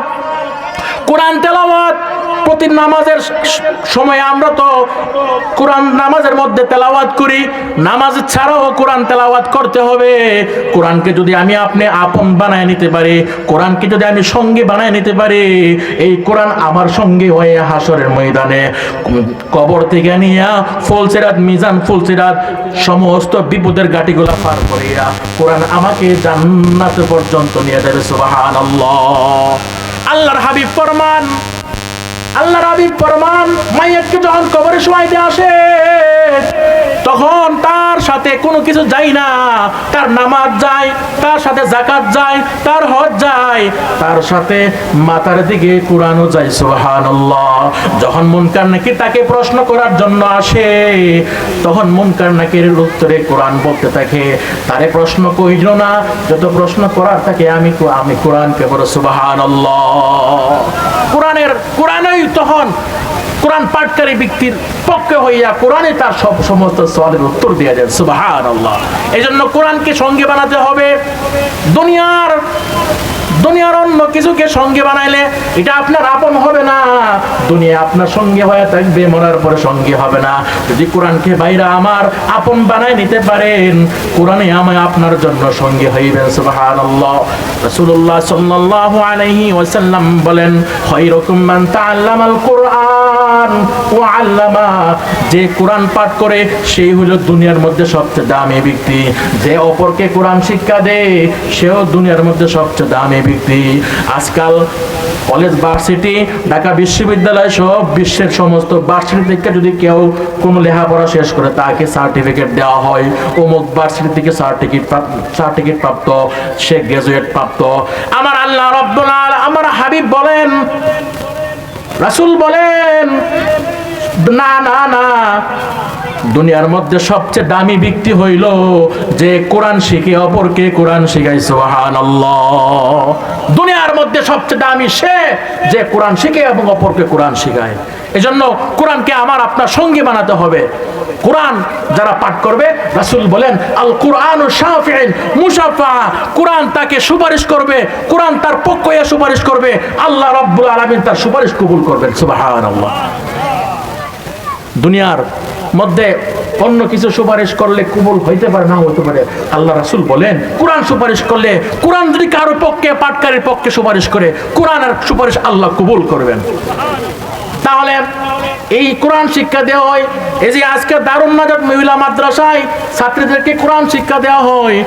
কোরআন তেলাওয়াত প্রতি নামাজের সময় আমরা তো কোরআন নামাজের মধ্যে তেলাওয়াত করি, নামাজ ছাড়াও কোরআন তেলাওয়াত করতে হবে। কোরআনকে যদি আমি আপনি আপন বানায় নিতে পারি, কোরআনকে যদি আমি সঙ্গী বানায় নিতে পারি, এই কোরআন আমার সঙ্গী হয়ে হাসরের ময়দানে কবর থেকে নিয়া ফুলসিরাত, মিজান ফুলসিরাত সমস্ত বিপদের গাটিগুলা পার করিয়া কোরআন আমাকে জান্নাত পর্যন্ত নিয়ে যাবে। সুবহানাল্লাহ। আল্লাহর হাবিব ফরমান, আল্লাহর হাবিব ফরমান, মাইয়াতকে যখন কবরে শোয়াইতে আসে তখন তার সাথে কোনো কিছু যায় না, তার নামাজ যায়, তার সাথে যাকাত যায়, তার হজ যায়, তার সাথে মাথার দিকে কোরআনও যায়। সুবহানাল্লাহ। যখন মুনকার নাকির তাকে প্রশ্ন করার জন্য আসে তখন মুনকার নাকির উত্তরে কোরআন বলতে থাকে, তারে প্রশ্ন কইল না, যত প্রশ্ন করার থাকে আমি কোরআনকে বলো। সুবহানাল্লাহ। কোরআনই তখন কোরআন পাঠকারী ব্যক্তির পক্ষে হইয়া কোরআনে তার সব সমস্ত সওয়ালের উত্তর দেয়া যায়। সুবহানাল্লাহ। এই জন্য কোরআনকে সঙ্গে বানাতে হবে। দুনিয়ার অন্য কিছুকে সঙ্গে বানাইলে এটা আপনার আপন হবে না, দুনিয়া আপনার সঙ্গে হয়ে থাকবে, মরার পরে সঙ্গে হবে না। যদি কোরআনকে ভাইরা আমার আপন বানায় নিতে পারেন, কোরআনে আমায় আপনার জন্য সঙ্গে হইবেন। সুবহানাল্লাহ। রাসূলুল্লাহ সাল্লাল্লাহু আলাইহি ওয়াসাল্লাম বলেন, খায়রুকুম মান তাআল্লামাল কুরআন ওয়া আল্লামা। যে কোরআন পাঠ করে সেই হলো দুনিয়ার মধ্যে সবচেয়ে দামি ব্যক্তি। যে অপরকে কোরআন শিক্ষা দেয় সেও দুনিয়ার মধ্যে সবচেয়ে দামি ব্যক্তি। আজকাল কলেজ, ভার্সিটি, ঢাকা বিশ্ববিদ্যালয় সব বিশ্বের সমস্ত ভার্সিটি থেকে যদি কেউ কোনো লেখাপড়া শেষ করে তাকে সার্টিফিকেট দেওয়া হয়, অমুক ভার্সিটি থেকে সার্টিফিকেট প্রাপ্ত, সে গ্রাজুয়েট প্রাপ্ত। আমার আল্লাহ রাব্বুল আলামিন, আমার হাবিব বলেন, রাসূল বলেন, না না না, দুনিয়ার মধ্যে সবচেয়ে দামি ব্যক্তি হইল যে কোরআন শিখে অপরকে কোরআন শিখায়। সুবহানাল্লাহ। দুনিয়ার মধ্যে সবচেয়ে দামি সে যে কোরআন শিখে এবং অপরকে কোরআন শিখায়। এজন্য কোরআনকে আমার আপনার সঙ্গী বানাতে হবে। কোরআন যারা পাঠ করবে, রাসূল বলেন, আল কুরআনু শাফিউন মুশাফফা। কোরআন তাকে সুপারিশ করবে, কোরআন তার পক্ষে সুপারিশ করবে, আল্লাহ রাব্বুল আলামিন তার সুপারিশ কবুল করবেন। সুবহানাল্লাহ। দুনিয়ার মধ্যে অন্য কিছু সুপারিশ করলে কবুল হইতে পারে, না হইতে পারে। আল্লাহ রাসূল বলেন, কোরআন সুপারিশ করলে, কোরআন যদি কারো পক্ষে, পাঠকারীর পক্ষে সুপারিশ করে, কোরআনের সুপারিশ আল্লাহ কবুল করবেন। তাহলে এই কোরআন শিক্ষা দেওয়া হয়। এই যে আজকে দারুন নাজাত মহিলা মাদ্রাসায় ছাত্রীদেরকে কোরআন শিক্ষা দেওয়া হয়,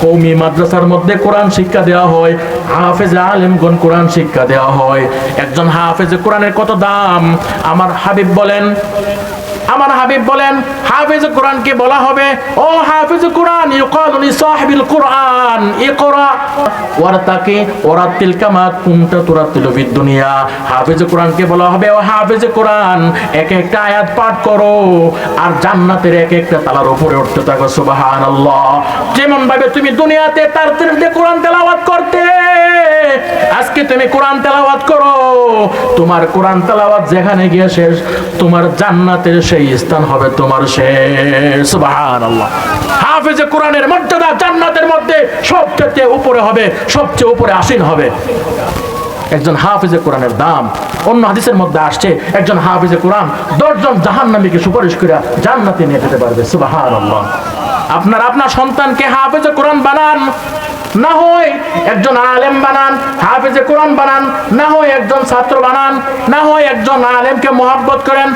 কওমি মাদ্রাসার মধ্যে কোরআন শিক্ষা দেওয়া হয়, হাফেজে আলেমগণ কোরআন শিক্ষা দেওয়া হয়। একজন হাফেজে কোরআনের কত দাম! আমার হাবিব বলেন, হাফেজ কোরআনকে বলা হবে, ও হাফেজ কোরআন, ইউকালু লিসাহিবিল কোরআন ইকরা ওয়ারতাকি ওয়ারাতিল কামা কুনতা তুরাতিলু ফিদ দুনিয়া। হাফেজ কোরআনকে বলা হবে, ও হাফেজ কোরআন, এক একটা আয়াত পাঠ করো আর জান্নাতের এক একটা তালার উপরে উঠতে থাকো। সুবহানাল্লাহ। যেমন ভাবে তুমি দুনিয়াতে তার তিরতে কোরআন তেলাওয়াত করতে, আজকে তুমি কোরআন তেলাওয়াত করো, তোমার কোরআন তেলাওয়াত যেখানে গিয়ে শেষ, তোমার জান্নাতের সেই স্থান হবে তোমার শেষ। সুবহানাল্লাহ। হাফেজে কোরআনের মর্যাদা জান্নাতের মধ্যে সবচেয়ে উপরে হবে, সবচেয়ে উপরে আসীন হবে। একজন হাফেজে কোরআনের দাম, অন্য হাদিসের মধ্যে আসছে, একজন হাফেজে কোরআন 10 জন জাহান্নামীকে সুপারিশ করে জান্নাতে নিয়ে যেতে পারবে। সুবহানাল্লাহ। আপনার সন্তানকে হাফেজে কোরআন বানান, না হয় একজন আলেম বানান, হাফেজে কোরআন বানান, না হয় একজন ছাত্র বানান, না হয় একজন আলেমকে মহব্বত করেন।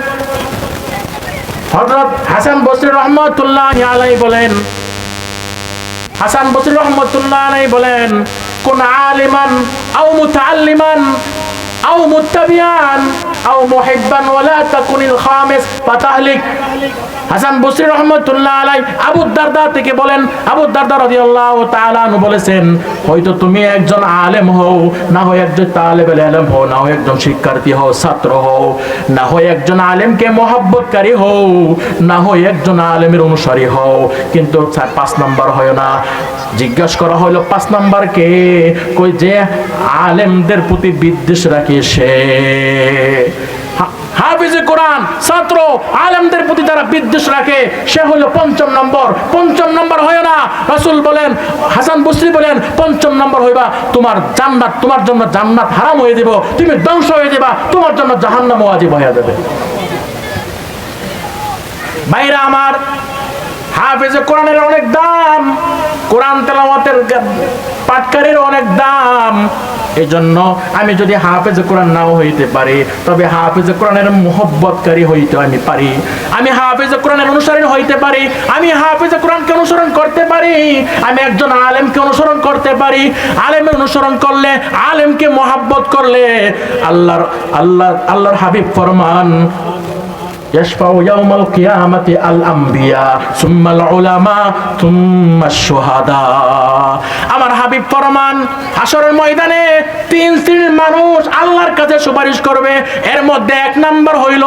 হযরত হাসান বসরি রাহমাতুল্লাহি আলাইহি বলেন, হাসান বসরি রাহমাতুল্লাহি আলাইহি বলেন, কুন আলিমান আও মুতাআল্লিমান আও মুত্তাবিআন আও মুহিব্বান ওয়ালা তাকুনিল খামিস ফাতাহলিক। হাসান বসরি রাহমাতুল্লাহ আলাইহি আবু দারদা থেকে বলেন, আবু দারদা রাদিয়াল্লাহু তাআলা আনহু বলেছেন, হয়তো তুমি একজন আলেম হও, না হয় একজন তালেবে ইলম হও, না হয় একজন শিক্ষার্থী হও, ছাত্র হও, না হয় একজন আলেমকে মহব্বতকারী হও, না হয় একজন আলেমের অনুসারী হও, কিন্তু 5 নাম্বার হয় না। জিজ্ঞাসা করা হলো 5 নাম্বার কে? কই যে আলেমদের প্রতি বিদ্বেষ রাখে সে। হাফেজ হাফিজে কোরআন ছাত্র আলেমদের প্রতি যারা বিদ্বেষ রাখে সে হলো পঞ্চম নম্বর হয় না। রাসূল বলেন, হাসান বসরি বলেন, পঞ্চম নম্বর হইবা তোমার জান্নাত, তোমার জন্য জান্নাত হারাম হয়ে যাব, তুমি ধ্বংস হয়ে যাবা, তোমার জন্য জাহান্নাম ওয়াজিব হয়ে যাবে। ভাইরা আমার, হাফেজে কোরআনের অনেক দাম, কোরআন তেলাওয়াতের পাঠকারীর অনেক দাম। এই জন্য আমি যদি হাফেজে কোরআন নাও হইতে পারি, তবে হাফেজে কোরআনের মুহব্বতকারী হইতে আমি পারি, আমি হাফেজে কোরআনের অনুসরণ হইতে পারি, আমি হাফেজে কোরআনকে অনুসরণ করতে পারি, আমি একজন আলেমকে অনুসরণ করতে পারি। আলেমের অনুসরণ করলে, আলেমকে মুহাব্বত করলে আল্লাহর হাবিব ফরমান, يشفع يوم القيامة الأنبياء ثم العلماء ثم الشهداء। আমার হাবিব ফরমান, হাশরের ময়দানে তিন শ্রেণীর মানুষ আল্লাহর কাছে সুপারিশ করবে। এর মধ্যে এক নাম্বার হইল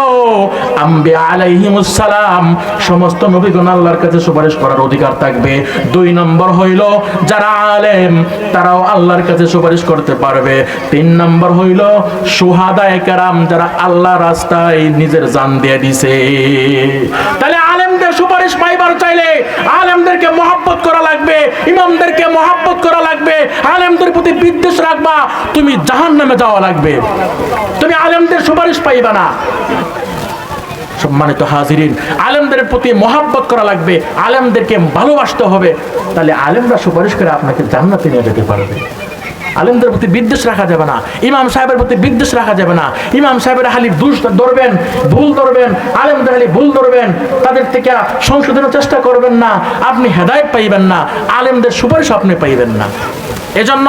আম্বিয়া আলাইহিমুস সালাম, সমস্ত নবীগণ আল্লাহর কাছে সুপারিশ করার অধিকার থাকবে। দুই নম্বর হইল যারা আলেম, তারাও আল্লাহর কাছে সুপারিশ করতে পারবে। তিন নম্বর হইল শুহাদায়ে কেরাম, যারা আল্লাহর রাস্তায় নিজের জান দিয়ে দিছে। তাহলে আলেমদের সুপারিশ পাইবার চাইলে আলেমদেরকে মহব্বত করা লাগবে, ইমামদেরকে মহব্বত করা লাগবে, আলেমদের প্রতি বিদ্বেষ রাখবা, তুমি জাহান্নামে যাওয়া লাগবে, তুমি আলেমদের সুপারিশ পাইবা না। সম্মানিত হাজিরিন, আলেমদের প্রতি মহব্বত করা লাগবে, আলেমদেরকে ভালোবাসতে হবে, তাহলে আলেমরা সুপারিশ করে আপনাকে জান্নাতে নিয়ে যেতে পারবে। আলেমদের প্রতি বিদ্বেষ রাখা যাবে না, ইমাম সাহেবের প্রতি বিদ্বেষ রাখা যাবে না। ইমাম সাহেবের খালি দোষ ধরবেন, ভুল ধরবেন, আলেমদের খালি ভুল ধরবেন, তাদের থেকে সংশোধনের চেষ্টা করবেন না, আপনি হেদায়েত পাইবেন না, আলেমদের সুপারিশ আপনি পাইবেন না। এজন্য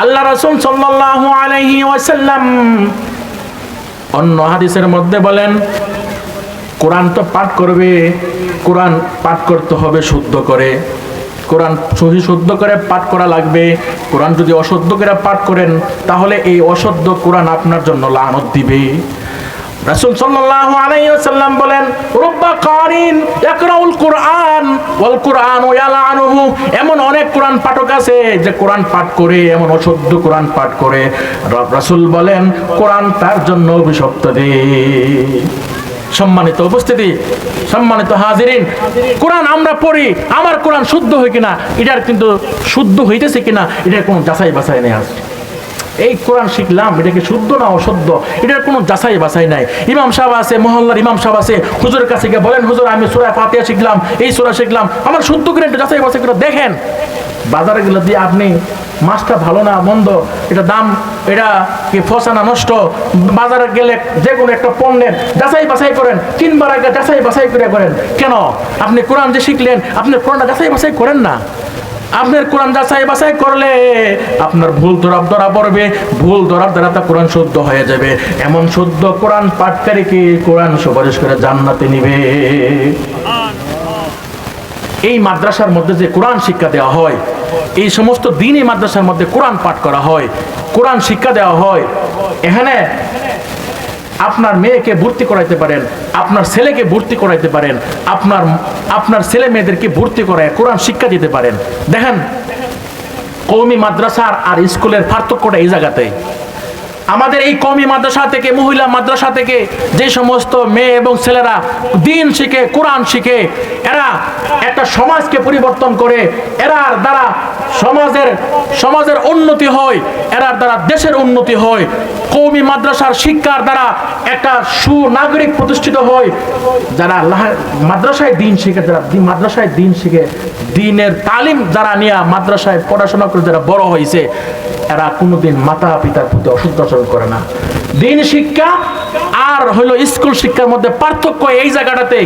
আল্লাহ রাসূল সাল্লাল্লাহু আলাইহি ওয়াসাল্লাম অন্য হাদিসের মধ্যে বলেন, কোরআন তো পাঠ করবে, কোরআন পাঠ করতে হবে শুদ্ধ করে, কোরআন সহি শুদ্ধ করে পাঠ করা লাগবে। কোরআন যদি অশুদ্ধ করে পাঠ করেন, তাহলে এই অশুদ্ধ কোরআন আপনার জন্য লানত দিবে। রাসূল সাল্লাল্লাহু আলাইহি ওয়াসাল্লাম বলেন, রুব্বা কারিন ইয়াকরাউল কুরআন ওয়াল কুরআনু ইয়ালানুহু, এমন অনেক কোরআন পাঠক আছে যে কোরআন পাঠ করে এমন অশুদ্ধ কোরআন পাঠ করে, রাসূল বলেন কোরআন তার জন্য অভিশপ্ত দেয়। সম্মানিত উপস্থিতি, সম্মানিত হাজিরিন, কোরআন আমরা পড়ি, আমার কোরআন শুদ্ধ হয় কিনা, এটার কিন্তু শুদ্ধ হইতেছে কিনা এটার কোনো যাচাই বাছাই নেই। আছে এই কোরআন শিখলাম, এটা কি শুদ্ধ না অশুদ্ধ, এটার কোনো যাচাই বাছাই নাই। ইমাম সাহেব আছে, মহল্লার ইমাম সাহেব আছে, হুজুরের কাছে গিয়ে বলেন, হুজুর আমি সূরা ফাতিহা শিখলাম, এই সূরা শিখলাম, আমার শুদ্ধ করে একটু যাচাই বাছাই করে দেখেন। বাজারে গেলে দিয়ে আপনি মাছটা ভালো না মন্দ, এটা দাম, এটা কি ফসা না নষ্ট, বাজারে গেলে যে কোনো একটা পণ্যের যাচাই বাছাই করেন, কিনবার আগে যাচাই বাছাই করে করেন। কেন? আপনি কোরআন যে শিখলেন, আপনি কোরআনটা যাচাই বাছাই করেন না। আপনার কোরআন যাচাই বাছাই করলে আপনার ভুল ধরা পড়বে, ভুল ধরার দ্বারা তা কোরআন শুদ্ধ হয়ে যাবে। এমন শুদ্ধ কোরআন পাঠকারীকে কোরআন সুপারিশ করে জান্নাতে নিবে। এই মাদ্রাসার মধ্যে যে কোরআন শিক্ষা দেওয়া হয়, এই সমস্ত দিনই মাদ্রাসার মধ্যে কোরআন পাঠ করা হয়, কোরআন শিক্ষা দেওয়া হয়, এখানে আপনার মেয়েকে ভর্তি করাইতে পারেন, আপনার ছেলেকে ভর্তি করাইতে পারেন, আপনার ছেলে মেয়েদেরকে ভর্তি করায় কোরআন শিক্ষা দিতে পারেন। দেখেন, কওমি মাদ্রাসার আর স্কুলের পার্থক্যটা এই জায়গাতেই। আমাদের এই কওমি মাদ্রাসা থেকে, মহিলা মাদ্রাসা থেকে যে সমস্ত মেয়ে এবং ছেলেরা দিন শিখে, কোরআন শিখে, এরা একটা সমাজকে পরিবর্তন করে, এরার দ্বারা সমাজের উন্নতি হয়, এরার দ্বারা দেশের উন্নতি হয়। কওমি মাদ্রাসার শিক্ষার দ্বারা একটা সুনাগরিক প্রতিষ্ঠিত হয়। যারা মাদ্রাসায় দিন শিখে, যারা মাদ্রাসায় দিন শিখে, দিনের তালিম যারা নিয়ে মাদ্রাসায় পড়াশোনা করে যারা বড় হয়েছে, এরা কোনোদিন মাতা পিতার প্রতি অশুদ্ধ আচরণ করে না। দিন শিক্ষা আর হলো স্কুল শিক্ষার মধ্যে পার্থক্য এই জায়গাটাতে।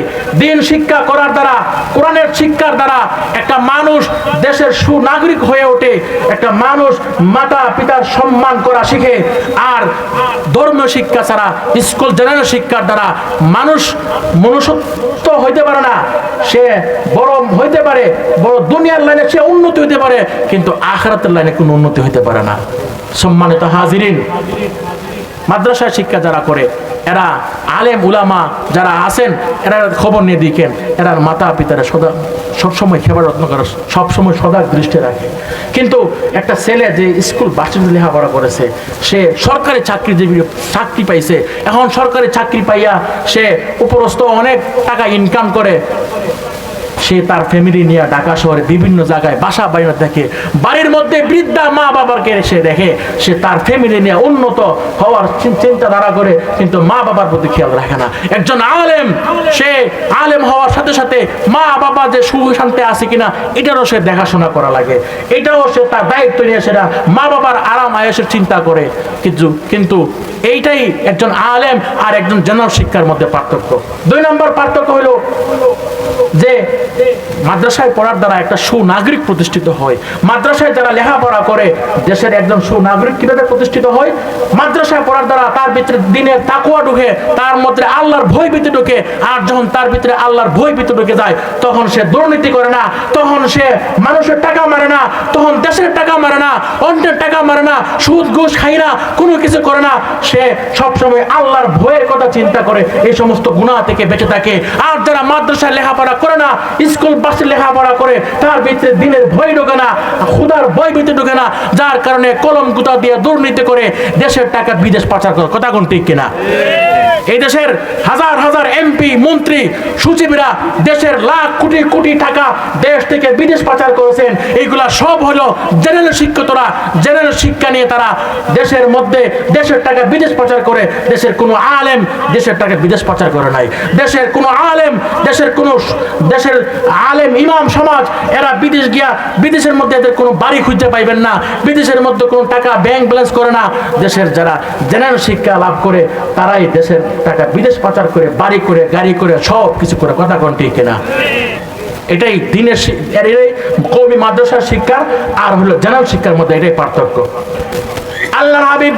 দিন শিক্ষা করার দ্বারা, কোরআনের শিক্ষার দ্বারা একটা মানুষ দেশের সুনাগরিক হয়ে ওঠে, একটা মানুষ মাতা পিতার সম্মান করা শিখে। আর ধর্মীয় শিক্ষা ছাড়া, স্কুল জেনারেল শিক্ষার দ্বারা মানুষ মনুষ্যত্ব হইতে পারে না, সে বড় হইতে পারে, বড় দুনিয়ার লাইনে সে উন্নতি হইতে পারে, কিন্তু আখিরাতের লাইনে কোনো উন্নতি হইতে পারে না। সম্মানিত হাজিরিন, মাদ্রাসায় শিক্ষা যারা করে এরা আলেম উলামা যারা আছেন এরা খবর নিয়ে দিকেন, এরা মাতা পিতারা সবসময় খেবার যত্ন করে, সবসময় সদা দৃষ্টি রাখে। কিন্তু একটা ছেলে যে স্কুল বাচ্চাদের লেখাপড়া করেছে, সে সরকারি চাকরি পাইছে, এখন সরকারি চাকরি পাইয়া সে উপরস্থ অনেক টাকা ইনকাম করে, সে তার ফ্যামিলি নিয়ে ঢাকা শহরে বিভিন্ন জায়গায় বাসা বাড়ি দেখে, বাড়ির মধ্যে বৃদ্ধা মা বাবাকে সে দেখে, সে তার ফ্যামিলি নিয়ে উন্নত হওয়ার চিন্তাধারা করে, কিন্তু মা বাবার প্রতি খেয়াল রাখে না। একজন আলেম, সে আলেম হওয়ার সাথে সাথে মা বাবা যে সুখ শান্তি আছে কিনা এটারও সে দেখাশোনা করা লাগে, এটাও সে তার দায়িত্ব নিয়ে সেটা মা বাবার আরাম আয়েসের চিন্তা করে। কিন্তু এইটাই একজন আলেম আর একজন জেনারেল শিক্ষার মধ্যে পার্থক্য। 2 নম্বর পার্থক্য হলো যে মাদ্রাসায় পড়ার দ্বারা একটা সুনাগরিক প্রতিষ্ঠিত হয়। মাদ্রাসায় যারা লেখাপড়া করে দেশের একজন সুনাগরিক কিভাবে প্রতিষ্ঠিত হয়? মাদ্রাসায় পড়ার দ্বারা তার ভিতরে দিনের তাকওয়া ঢুকে, তার মধ্যে আল্লাহর ভয় ভীতি ঢুকে। আর যখন তার ভিতরে আল্লাহর ভয় ভীতি ঢুকে যায়, তখন সে দুর্নীতি করে না, তখন সে মানুষের টাকা মারে না, তখন দেশের টাকা মারে না, অন্যের টাকা মারে না, সুদ ঘুষ খায় না, কোনো কিছু করে না। সে সবসময় আল্লাহর ভয়ের কথা চিন্তা করে এই সমস্ত গুনাহ থেকে বেঁচে থাকে। আর যারা মাদ্রাসায় লেখাপড়া করে না, স্কুল বাসে লেখাপড়া করে, তার ভিতরে দিনের ভয় ঢোকে না, খুদার ভয় ভীতি ঢোকে না, যার কারণে কলম গুতা দিয়ে দুর্নীতি করে দেশের টাকা বিদেশ পাচার করে। কথা কোন ঠিক কিনা? এই দেশের হাজার হাজার এমপি মন্ত্রী সচিবরা দেশের লাখ কোটি কোটি টাকা দেশ থেকে বিদেশ পাচার করেছেন। এইগুলা সব হলো জেনারেল শিক্ষিতরা, জেনারেল শিক্ষা নিয়ে তারা দেশের মধ্যে দেশের টাকা বিদেশ পাচার করে। দেশের কোনো আলেম দেশের টাকা বিদেশ পাচার করে নাই। দেশের কোনো আলেম, দেশের আলেম ইমাম সমাজ এরা বিদেশ গিয়া বিদেশের মধ্যে এদের কোনো বাড়ি খুঁজতে পাইবেন না, বিদেশের মধ্যে কোনো টাকা ব্যাংক ব্যালেন্স করে না। দেশের যারা জেনারেল শিক্ষা লাভ করে তারাই দেশের টাকা বিদেশ পাচার করে, বাড়ি করে, গাড়ি করে, সব কিছু করে। কথা কোন ঠিক কিনা? এটাই দিনের কওমি মাদ্রাসার শিক্ষা আর হলো জেনারেল শিক্ষার মধ্যে এটাই পার্থক্য। আল্লাহর হাবিব